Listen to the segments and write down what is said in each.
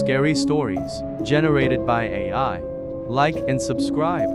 scary stories generated by AI. Like and subscribe.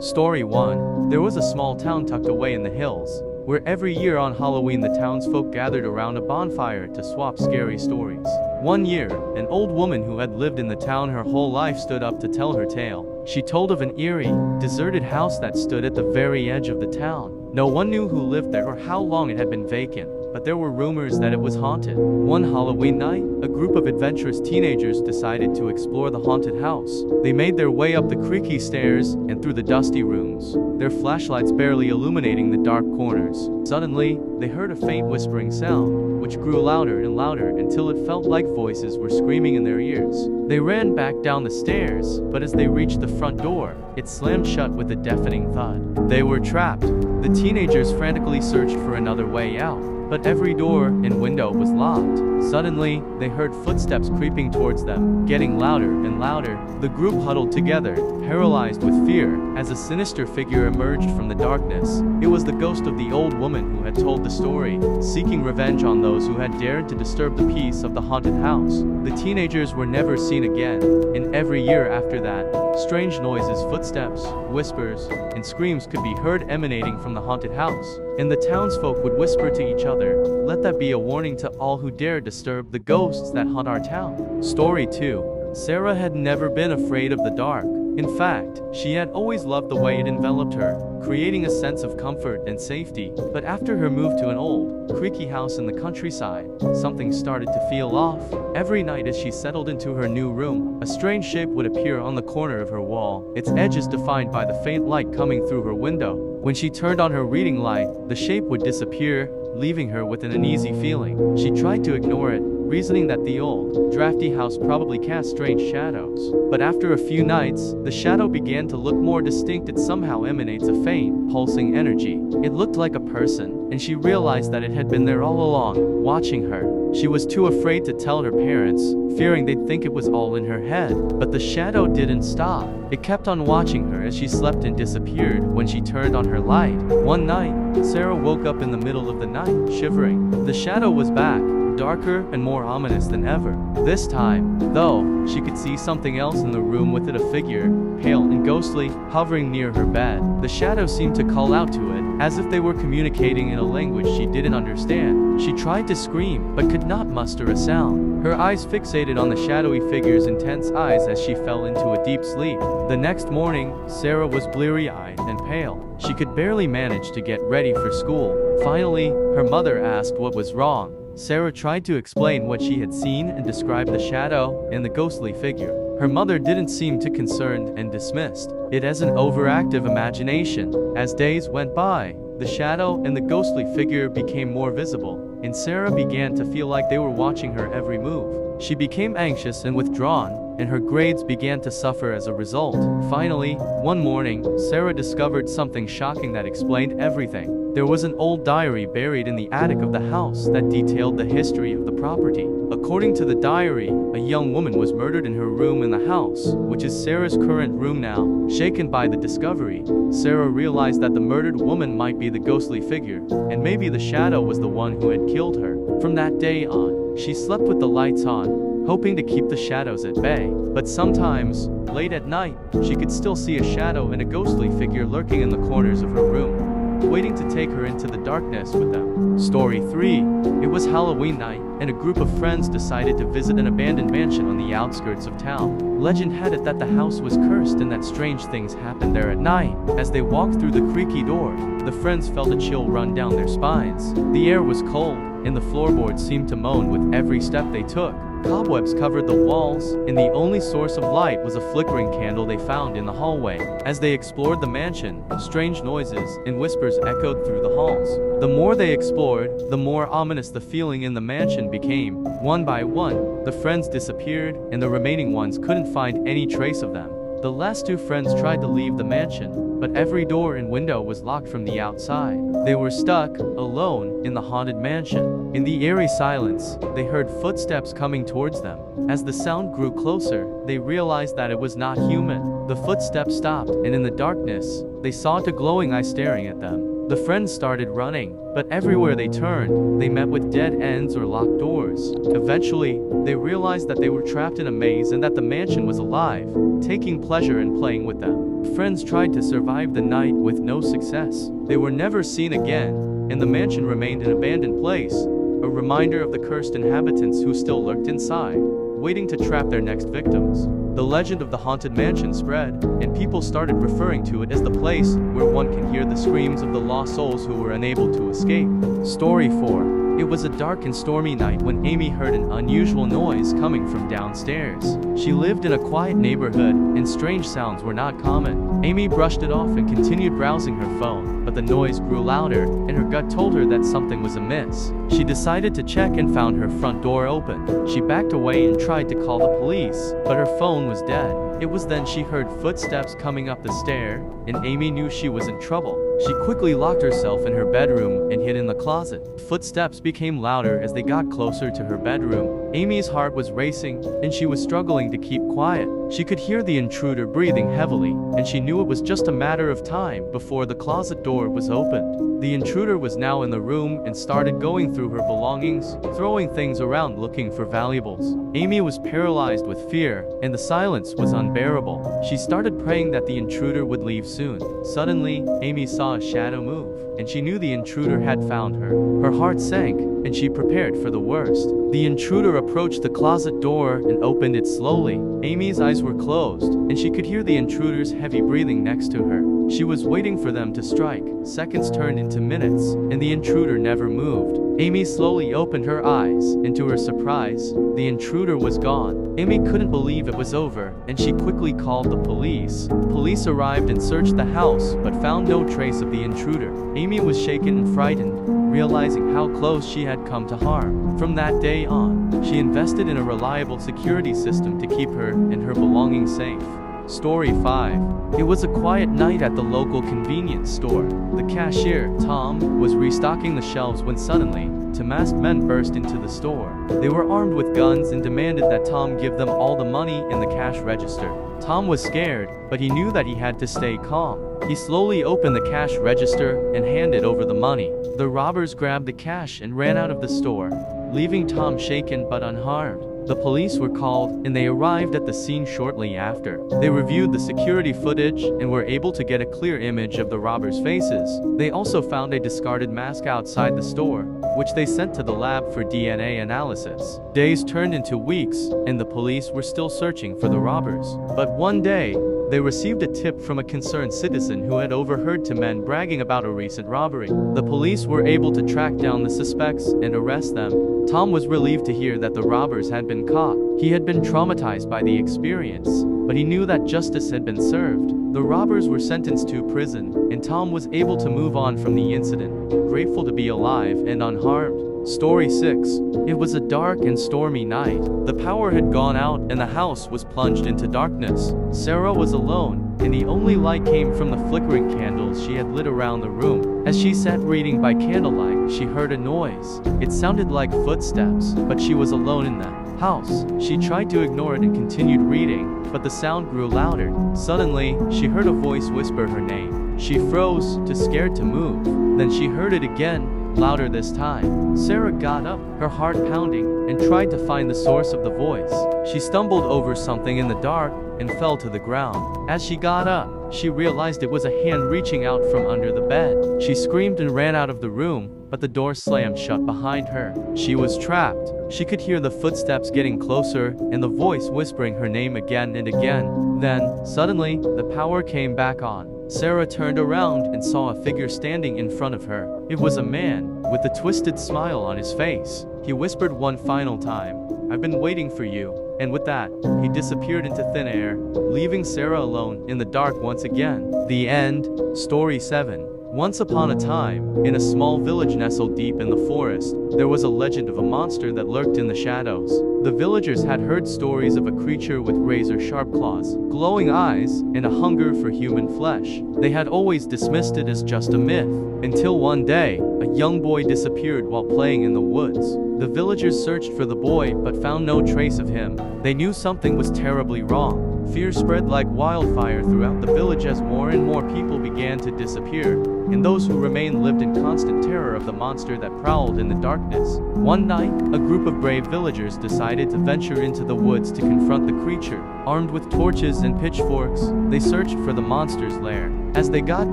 Story 1. There was a small town tucked away in the hills, where every year on Halloween the townsfolk gathered around a bonfire to swap scary stories. One year, an old woman who had lived in the town her whole life stood up to tell her tale. She told of an eerie, deserted house that stood at the very edge of the town. No one knew who lived there or how long it had been vacant, but there were rumors that it was haunted. One Halloween night, a group of adventurous teenagers decided to explore the haunted house. They made their way up the creaky stairs and through the dusty rooms, their flashlights barely illuminating the dark corners. Suddenly, they heard a faint whispering sound, which grew louder and louder until it felt like voices were screaming in their ears. They ran back down the stairs, but as they reached the front door, it slammed shut with a deafening thud. They were trapped. The teenagers frantically searched for another way out, but every door and window was locked. Suddenly, they heard footsteps creeping towards them, getting louder and louder. The group huddled together, paralyzed with fear, as a sinister figure emerged from the darkness. It was the ghost of the old woman who had told the story, seeking revenge on those who had dared to disturb the peace of the haunted house. The teenagers were never seen again, and every year after that, strange noises, footsteps, whispers, and screams could be heard emanating from the haunted house. And the townsfolk would whisper to each other, "Let that be a warning to all who dare disturb the ghosts that haunt our town." Story 2. Sarah had never been afraid of the dark. In fact, she had always loved the way it enveloped her, creating a sense of comfort and safety. But after her move to an old, creaky house in the countryside, something started to feel off. Every night as she settled into her new room, a strange shape would appear on the corner of her wall, its edges defined by the faint light coming through her window. When she turned on her reading light, the shape would disappear, leaving her with an uneasy feeling. She tried to ignore it, reasoning that the old, drafty house probably cast strange shadows. But after a few nights, the shadow began to look more distinct. It somehow emanates a faint, pulsing energy. It looked like a person, and she realized that it had been there all along, watching her. She was too afraid to tell her parents, fearing they'd think it was all in her head. But the shadow didn't stop. It kept on watching her as she slept and disappeared when she turned on her light. One night, Sarah woke up in the middle of the night, shivering. The shadow was back, darker and more ominous than ever. This time, though, she could see something else in the room. With it, a figure, pale and ghostly, hovering near her bed. The shadow seemed to call out to it, as if they were communicating in a language she didn't understand. She tried to scream, but could not muster a sound. Her eyes fixated on the shadowy figure's intense eyes as she fell into a deep sleep. The next morning, Sarah was bleary-eyed and pale. She could barely manage to get ready for school. Finally, her mother asked what was wrong. Sarah tried to explain what she had seen and described the shadow and the ghostly figure. Her mother didn't seem too concerned and dismissed it as an overactive imagination. As days went by, the shadow and the ghostly figure became more visible, and Sarah began to feel like they were watching her every move. She became anxious and withdrawn, and her grades began to suffer as a result. Finally, one morning, Sarah discovered something shocking that explained everything. There was an old diary buried in the attic of the house that detailed the history of the property. According to the diary, a young woman was murdered in her room in the house, which is Sarah's current room now. Shaken by the discovery, Sarah realized that the murdered woman might be the ghostly figure, and maybe the shadow was the one who had killed her. From that day on, she slept with the lights on, hoping to keep the shadows at bay. But sometimes, late at night, she could still see a shadow and a ghostly figure lurking in the corners of her room, waiting to take her into the darkness with them. Story 3. It was Halloween night, and a group of friends decided to visit an abandoned mansion on the outskirts of town. Legend had it that the house was cursed and that strange things happened there at night. As they walked through the creaky door, the friends felt a chill run down their spines. The air was cold, and the floorboards seemed to moan with every step they took. Cobwebs covered the walls, and the only source of light was a flickering candle they found in the hallway. As they explored the mansion, strange noises and whispers echoed through the halls. The more they explored, the more ominous the feeling in the mansion became. One by one, the friends disappeared, and the remaining ones couldn't find any trace of them. The last two friends tried to leave the mansion, but every door and window was locked from the outside. They were stuck, alone, in the haunted mansion. In the eerie silence, they heard footsteps coming towards them. As the sound grew closer, they realized that it was not human. The footsteps stopped, and in the darkness, they saw two glowing eyes staring at them. The friends started running, but everywhere they turned, they met with dead ends or locked doors. Eventually, they realized that they were trapped in a maze and that the mansion was alive, taking pleasure in playing with them. Friends tried to survive the night with no success. They were never seen again, and the mansion remained an abandoned place, a reminder of the cursed inhabitants who still lurked inside, waiting to trap their next victims. The legend of the haunted mansion spread, and people started referring to it as the place where one can hear the screams of the lost souls who were unable to escape. Story 4. It was a dark and stormy night when Amy heard an unusual noise coming from downstairs. She lived in a quiet neighborhood, and strange sounds were not common. Amy brushed it off and continued browsing her phone, but the noise grew louder, and her gut told her that something was amiss. She decided to check and found her front door open. She backed away and tried to call the police, but her phone was dead. It was then she heard footsteps coming up the stair, and Amy knew she was in trouble. She quickly locked herself in her bedroom and hid in the closet. Footsteps became louder as they got closer to her bedroom. Amy's heart was racing, and she was struggling to keep quiet. She could hear the intruder breathing heavily, and she knew it was just a matter of time before the closet door was opened. The intruder was now in the room and started going through her belongings, throwing things around looking for valuables. Amy was paralyzed with fear, and the silence was unbearable. She started praying that the intruder would leave soon. Suddenly, Amy saw a shadow move, and she knew the intruder had found her. Her heart sank, and she prepared for the worst. The intruder approached the closet door and opened it slowly. Amy's eyes were closed, and she could hear the intruder's heavy breathing next to her. She was waiting for them to strike. Seconds turned into minutes, and the intruder never moved. Amy slowly opened her eyes, and to her surprise, the intruder was gone. Amy couldn't believe it was over, and she quickly called the police. Police arrived and searched the house, but found no trace of the intruder. Amy was shaken and frightened, realizing how close she had come to harm. From that day on, she invested in a reliable security system to keep her and her belongings safe. Story 5. It was a quiet night at the local convenience store. The cashier, Tom, was restocking the shelves when suddenly, two masked men burst into the store. They were armed with guns and demanded that Tom give them all the money in the cash register. Tom was scared, but he knew that he had to stay calm. He slowly opened the cash register and handed over the money. The robbers grabbed the cash and ran out of the store, leaving Tom shaken but unharmed. The police were called, and they arrived at the scene shortly after. They reviewed the security footage and were able to get a clear image of the robbers' faces. They also found a discarded mask outside the store, which they sent to the lab for DNA analysis. Days turned into weeks, and the police were still searching for the robbers. But one day, they received a tip from a concerned citizen who had overheard two men bragging about a recent robbery. The police were able to track down the suspects and arrest them. Tom was relieved to hear that the robbers had been caught. He had been traumatized by the experience, but he knew that justice had been served. The robbers were sentenced to prison, and Tom was able to move on from the incident, grateful to be alive and unharmed. Story 6. It was a dark and stormy night. The power had gone out and the house was plunged into darkness. Sarah was alone, and the only light came from the flickering candles she had lit around the room. As she sat reading by candlelight, she heard a noise. It sounded like footsteps, but she was alone in the house. She tried to ignore it and continued reading, but the sound grew louder. Suddenly, she heard a voice whisper her name. She froze, too scared to move. Then she heard it again, louder this time. Sarah got up, her heart pounding, and tried to find the source of the voice. She stumbled over something in the dark and fell to the ground. As she got up, she realized it was a hand reaching out from under the bed. She screamed and ran out of the room, but the door slammed shut behind her. She was trapped. She could hear the footsteps getting closer and the voice whispering her name again and again. Then, suddenly, the power came back on. Sarah turned around and saw a figure standing in front of her. It was a man, with a twisted smile on his face. He whispered one final time, "I've been waiting for you." And with that, he disappeared into thin air, leaving Sarah alone in the dark once again. The end. Story 7. Once upon a time, in a small village nestled deep in the forest, there was a legend of a monster that lurked in the shadows. The villagers had heard stories of a creature with razor-sharp claws, glowing eyes, and a hunger for human flesh. They had always dismissed it as just a myth, until one day, a young boy disappeared while playing in the woods. The villagers searched for the boy but found no trace of him. They knew something was terribly wrong. Fear spread like wildfire throughout the village as more and more people began to disappear, and those who remained lived in constant terror of the monster that prowled in the darkness. One night, a group of brave villagers decided to venture into the woods to confront the creature. Armed with torches and pitchforks, they searched for the monster's lair. As they got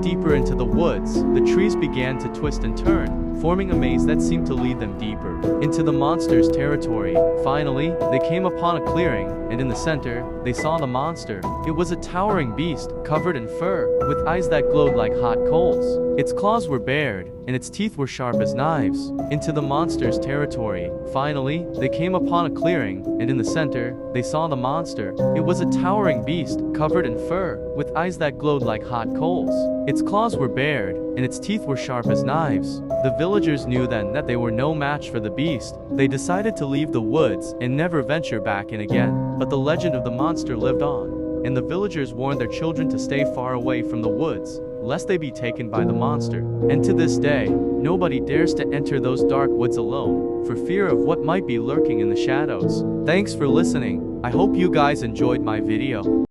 deeper into the woods, the trees began to twist and turn, forming a maze that seemed to lead them deeper into the monster's territory. Finally, they came upon a clearing, and in the center, they saw the monster. It was a towering beast, covered in fur, with eyes that glowed like hot coals. Its claws were bared, and its teeth were sharp as knives. Into the monster's territory. Finally, they came upon a clearing, and in the center, they saw the monster. It was a towering beast, covered in fur, with eyes that glowed like hot coals. Its claws were bared, and its teeth were sharp as knives. The villagers knew then that they were no match for the beast. They decided to leave the woods and never venture back in again. But the legend of the monster lived on, and the villagers warned their children to stay far away from the woods, lest they be taken by the monster. And to this day, nobody dares to enter those dark woods alone, for fear of what might be lurking in the shadows. Thanks for listening. I hope you guys enjoyed my video.